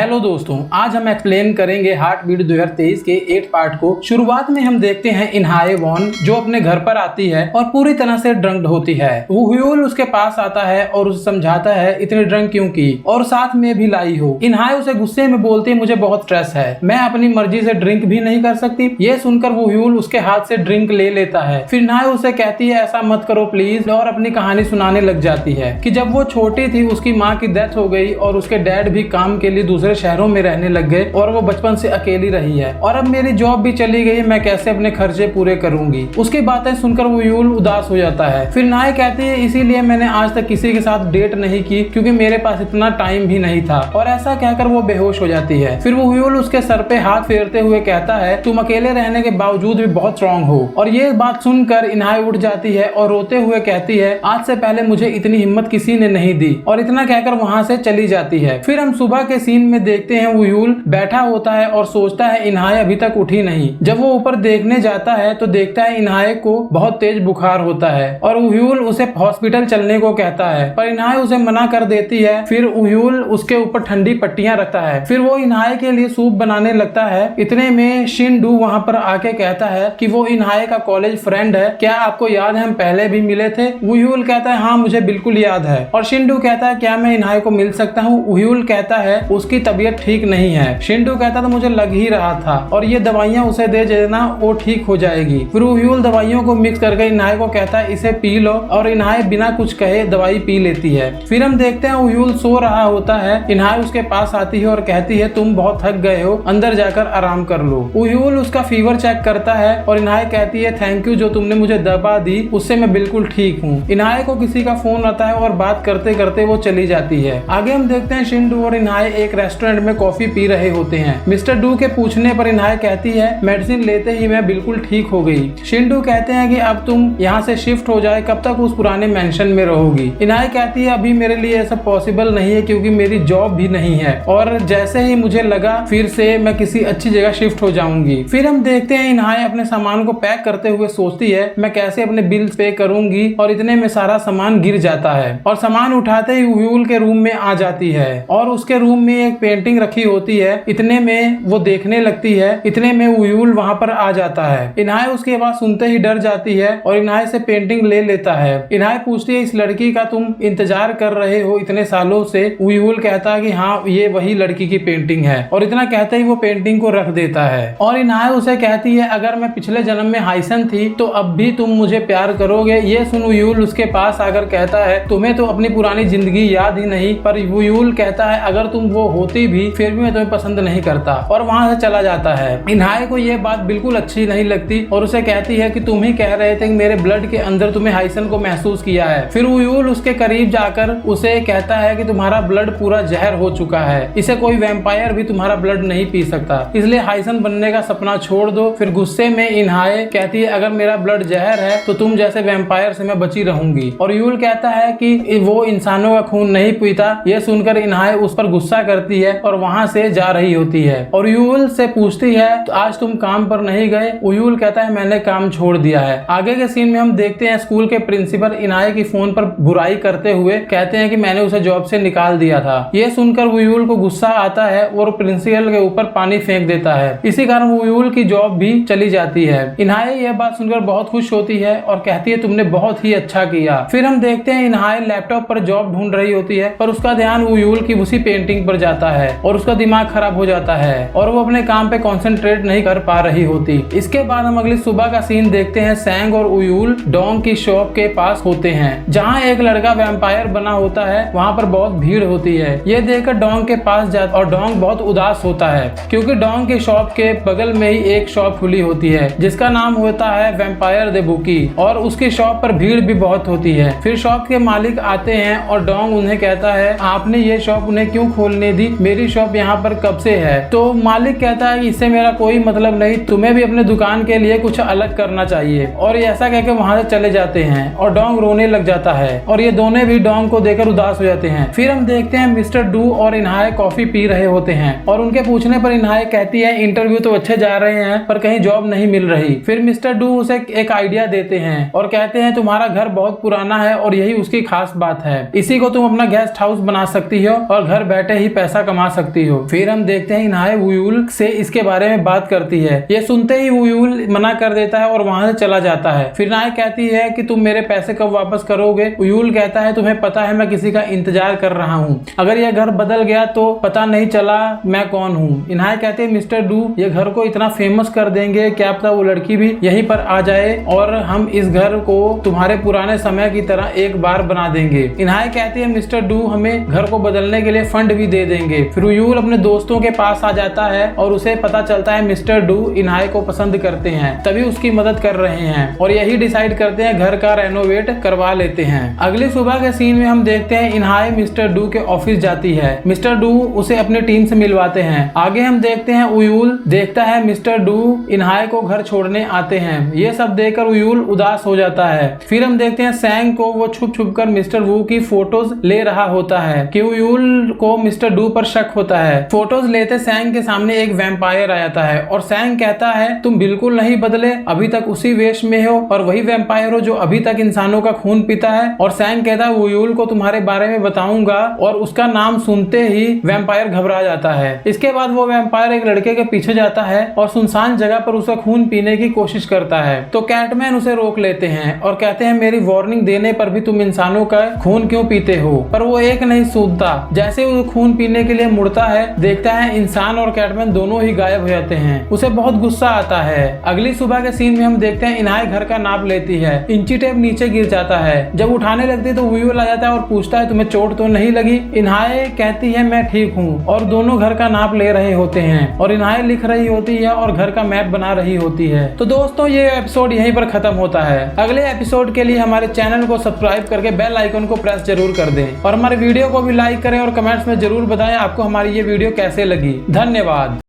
Hello दोस्तों, आज हम एक्सप्लेन करेंगे हार्ट बीट 2023 के 8 पार्ट को। शुरुआत में हम देखते हैं इनहाए वॉन जो अपने घर पर आती है और पूरी तरह से ड्रंक्ड होती है। वुह्युल उसके पास आता है और उसे समझाता है इतनी ड्रंक क्यों की और साथ में भी लाई हो। इनहाए उसे गुस्से में बोलती है मुझे बहुत स्ट्रेस है, मैं अपनी मर्जी से ड्रिंक भी नहीं कर सकती। ये सुनकर वुह्युल उसके हाथ से ड्रिंक ले लेता है। फिर इनहाए उसे कहती है ऐसा मत करो प्लीज, और अपनी कहानी सुनाने लग जाती है कि जब वो छोटी थी उसकी माँ की डेथ हो गई और उसके डैड भी काम के लिए दूसरे शहरों में रहने लग गए और वो बचपन से अकेली रही है और अब मेरी जॉब भी चली गई, मैं कैसे अपने खर्चे पूरे करूंगी। उसकी बातें सुनकर वुह्युल उदास हो जाता है। फिर नाय कहती है इसीलिए मैंने आज तक किसी के साथ डेट नहीं की क्योंकि मेरे पास इतना टाइम भी नहीं था, और ऐसा कहकर वो बेहोश हो जाती है। फिर वुह्युल उसके सर पे हाथ फेरते हुए कहता है तुम अकेले रहने के बावजूद भी बहुत स्ट्रॉन्ग हो, और ये बात सुनकर इनहाए उठ जाती है और रोते हुए कहती है आज से पहले मुझे इतनी हिम्मत किसी ने नहीं दी, और इतना कहकर वहां से चली जाती है। फिर हम सुबह के सीन में देखते हैं वुह्युल बैठा होता है और सोचता है इनहाए अभी तक उठी नहीं। जब वो ऊपर देखने जाता है तो देखता है इनहाए को बहुत तेज बुखार होता है और वुह्युल उसे हॉस्पिटल चलने को कहता है, पर इनहाए उसे मना कर देती है। फिर वुह्युल उसके ऊपर ठंडी पट्टियां रखता है। फिर वो इनहाए के लिए सूप बनाने लगता है। इतने में शिंडू वहां पर आके कहता है कि वो इनहाए का कॉलेज फ्रेंड है, क्या आपको याद है हम पहले भी मिले थे। वुह्युल कहता है हाँ मुझे बिल्कुल याद है, और शिंडू कहता है क्या मैं इनहाए को मिल सकता हूँ। वुह्युल कहता है उसकी तबीयत ठीक नहीं है। शिंडू कहता था मुझे लग ही रहा था, और ये दवाइयां उसे दे देना वो ठीक हो जाएगी। फिर वुह्युल दवाइयों को मिक्स करके इनहाए को कहता है इसे पी लो, और इनहाए बिना कुछ कहे दवाई पी लेती है। फिर हम देखते हैं वुह्युल सो रहा होता है। इनहाए उसके पास आती है और कहती है तुम बहुत थक गए हो, अंदर जाकर आराम कर लो। वुह्युल उसका फीवर चेक करता है और इनहाए कहती है थैंक यू जो तुमने मुझे दवा दी, उससे मैं बिल्कुल ठीक हूँ। इनहाए को किसी का फोन आता है और बात करते करते वो चली जाती है। आगे हम देखते हैं शिंडू और इनहाए एक रेस्टोरेंट में कॉफी पी रहे होते हैं। मिस्टर डू के पूछने पर इनहाए कहती है मेडिसिन लेते ही मैं बिल्कुल ठीक हो गई। शिंडू कहते हैं कि अब तुम यहाँ से शिफ्ट हो जाए, कब तक उस पुराने मेंशन में रहोगी। इनहाए कहती है अभी मेरे लिए ऐसा पॉसिबल नहीं है क्योंकि मेरी जॉब भी नहीं है, और जैसे ही मुझे लगा फिर से मैं किसी अच्छी जगह शिफ्ट हो जाऊंगी। फिर हम देखते हैं इनहाए अपने सामान को पैक करते हुए सोचती है मैं कैसे अपने बिल्स पे करूंगी, और इतने में सारा सामान गिर जाता है और सामान उठाते ही वुह्युल के रूम में आ जाती है और उसके रूम में एक पेंटिंग रखी होती है। इतने में वो देखने लगती है। इतने में वुह्युल वहां पर आ जाता है। इनहाए उसके बाद सुनते ही डर जाती है और इनहाए से पेंटिंग ले लेता है। इनहाए पूछती है इस लड़की का तुम इंतजार कर रहे हो इतने सालों से। वुह्युल कहता है कि हाँ ये वही लड़की की पेंटिंग है, और इतना कहते ही वो पेंटिंग को रख देता है। और इनहाए उसे कहती है अगर मैं पिछले जन्म में हाइसन थी तो अब भी तुम मुझे प्यार करोगे। ये सुन वुह्युल उसके पास आकर कहता है तुम्हें तो अपनी पुरानी जिंदगी याद ही नहीं, पर वुह्युल कहता है अगर तुम वो होती भी फिर भी मैं तुम्हें पसंद नहीं करता, और वहां से चला जाता है। इनहाए को ये बात बिल्कुल अच्छी नहीं लगती और उसे कहती है कि तुम ही कह रहे थे कि मेरे ब्लड के अंदर तुम्हें हाइसन को महसूस किया है। फिर वुह्युल उसके करीब जाकर उसे कहता है कि तुम्हारा ब्लड पूरा जहर हो चुका है, इसे कोई वैम्पायर भी तुम्हारा ब्लड नहीं पी सकता, इसलिए हाइसन बनने का सपना छोड़ दो। फिर गुस्से में इनहाए कहती है अगर मेरा ब्लड जहर है तो तुम जैसे वैम्पायर से मैं बची रहूंगी, और वुह्युल कहता है कि वो इंसानों का खून नहीं पीता। यह सुनकर इनहाए उस पर गुस्सा करती है और वहां से जा रही होती है और वुह्युल से पूछती है तो आज तुम काम पर नहीं गए। वुह्युल कहता है मैंने काम छोड़ दिया है। आगे के सीन में हम देखते हैं स्कूल के प्रिंसिपल इनहाए की फोन पर बुराई करते हुए कहते हैं कि मैंने उसे जॉब से निकाल दिया था। यह सुनकर वुह्युल को गुस्सा आता है और प्रिंसिपल के ऊपर पानी फेंक देता है। इसी कारण वुह्युल की जॉब भी चली जाती है। इनहाए यह बात सुनकर बहुत खुश होती है और कहती है तुमने बहुत ही अच्छा किया। फिर हम देखते हैं इनहाए लैपटॉप पर जॉब ढूंढ रही होती है, पर उसका ध्यान वुह्युल की उसी पेंटिंग पर जाता है और उसका दिमाग खराब हो जाता है और वो अपने काम पे कंसंट्रेट नहीं कर पा रही होती। इसके बाद हम अगली सुबह का सीन देखते हैं। सैंग और वुह्युल डोंग की शॉप के पास होते हैं जहाँ एक लड़का वैम्पायर बना होता है। वहाँ पर बहुत भीड़ होती है। ये देखकर डोंग के पास जाता और डोंग बहुत उदास होता है क्योंकि डोंग की शॉप के बगल में ही एक शॉप खुली होती है जिसका नाम होता है वैम्पायर द बुकी, और उसकी शॉप पर भीड़ भी बहुत होती है। फिर शॉप के मालिक आते हैं और डोंग उन्हें कहता है आपने ये शॉप उन्हें क्यों खोलने दी, मेरी शॉप यहाँ पर कब से है। तो मालिक कहता है इससे मेरा कोई मतलब नहीं, तुम्हें भी अपने दुकान के लिए कुछ अलग करना चाहिए, और ये ऐसा कहकर वहां से चले जाते हैं और डोंग रोने लग जाता है और ये दोनों भी डोंग को देखकर उदास हो जाते हैं। फिर हम देखते हैं मिस्टर डू और इनहाए कॉफी पी रहे होते हैं और उनके पूछने पर इनहाए कहती है इंटरव्यू तो अच्छे जा रहे हैं पर कहीं जॉब नहीं मिल रही। फिर मिस्टर डू उसे एक आइडिया देते हैं और कहते हैं तुम्हारा घर बहुत पुराना है और यही उसकी खास बात है, इसी को तुम अपना गेस्ट हाउस बना सकती हो और घर बैठे ही पैसा कमा सकती हो। फिर हम देखते हैं इनहाए वुयुल से इसके बारे में बात करती है। ये सुनते ही वुयुल मना कर देता है और वहां से चला जाता है। फिर इनहाए कहती है कि तुम मेरे पैसे कब वापस करोगे। वुयुल कहता है तुम्हें पता है मैं किसी का इंतजार कर रहा हूँ, अगर यह घर बदल गया तो पता नहीं चला मैं कौन हूँ। इनहाए कहते हैं मिस्टर डू ये घर को इतना फेमस कर देंगे, क्या पता वो लड़की भी यहीं पर आ जाए और हम इस घर को तुम्हारे पुराने समय की तरह एक बार बना देंगे। इनहाए कहती है मिस्टर डू हमें घर को बदलने के लिए फंड भी दे देंगे। फिर वुयुल अपने दोस्तों के पास आ जाता है और उसे पता चलता है मिस्टर डू इनहाए को पसंद करते हैं, तभी उसकी मदद कर रहे हैं और यही डिसाइड करते हैं घर का रेनोवेट करवा लेते हैं। अगली सुबह के सीन में हम देखते हैं इनहाए मिस्टर डू के ऑफिस जाती है। मिस्टर डू उसे अपनी टीम से मिलवाते हैं। आगे हम देखते हैं वुयुल देखता है मिस्टर डू इनहाए को घर छोड़ने आते हैं। ये सब देखकर वुयुल उदास हो जाता है। फिर हम देखते हैं सैंग को वो छुप छुप कर मिस्टर वू की फोटोज ले रहा होता है कि वुयुल को मिस्टर डू पर शक होता है। फोटोज लेते सैंग के सामने एक वैम्पायर आ जाता है और सैंग कहता है तुम बिल्कुल नहीं बदले, अभी तक उसी वेश में हो और वही वैम्पायर हो जो अभी तक इंसानों का खून पीता है। और सैंग कहता है वुयुल को तुम्हारे बारे में बताऊंगा और उसका नाम सुनते ही वैम्पायर घबरा जाता है। इसके बाद वो वैम्पायर एक लड़के के पीछे जाता है और सुनसान जगह पर उसे खून पीने की कोशिश करता है। तो कैटमैन उसे रोक लेते हैं और कहते हैं मेरी वार्निंग देने पर भी तुम इंसानों का खून क्यों पीते हो, पर वो एक नहीं सुनता। जैसे वो खून पीने के लिए मुड़ता है देखता है इंसान और कैटमैन दोनों ही गायब हो जाते हैं। उसे बहुत गुस्सा आता है। अगली सुबह के सीन में हम देखते हैं इनहाए घर का नाप लेती है। इंची टेप नीचे गिर जाता है। जब उठाने लगती है तो वुयुल आ जाता है और पूछता है तुम्हें चोट तो नहीं लगी। इनहाए कहती है मैं ठीक हूँ और दोनों घर का नाप ले रहे होते हैं और इनहाए लिख रही होती है और घर का मैप बना रही होती है। तो दोस्तों ये एपिसोड यहीं पर खत्म होता है। अगले एपिसोड के लिए हमारे चैनल को सब्सक्राइब करके बेल आइकन को प्रेस जरूर कर दें और हमारे वीडियो को भी लाइक करें और कमेंट्स में जरूर बताएं आपको हमारी ये वीडियो कैसे लगी। धन्यवाद।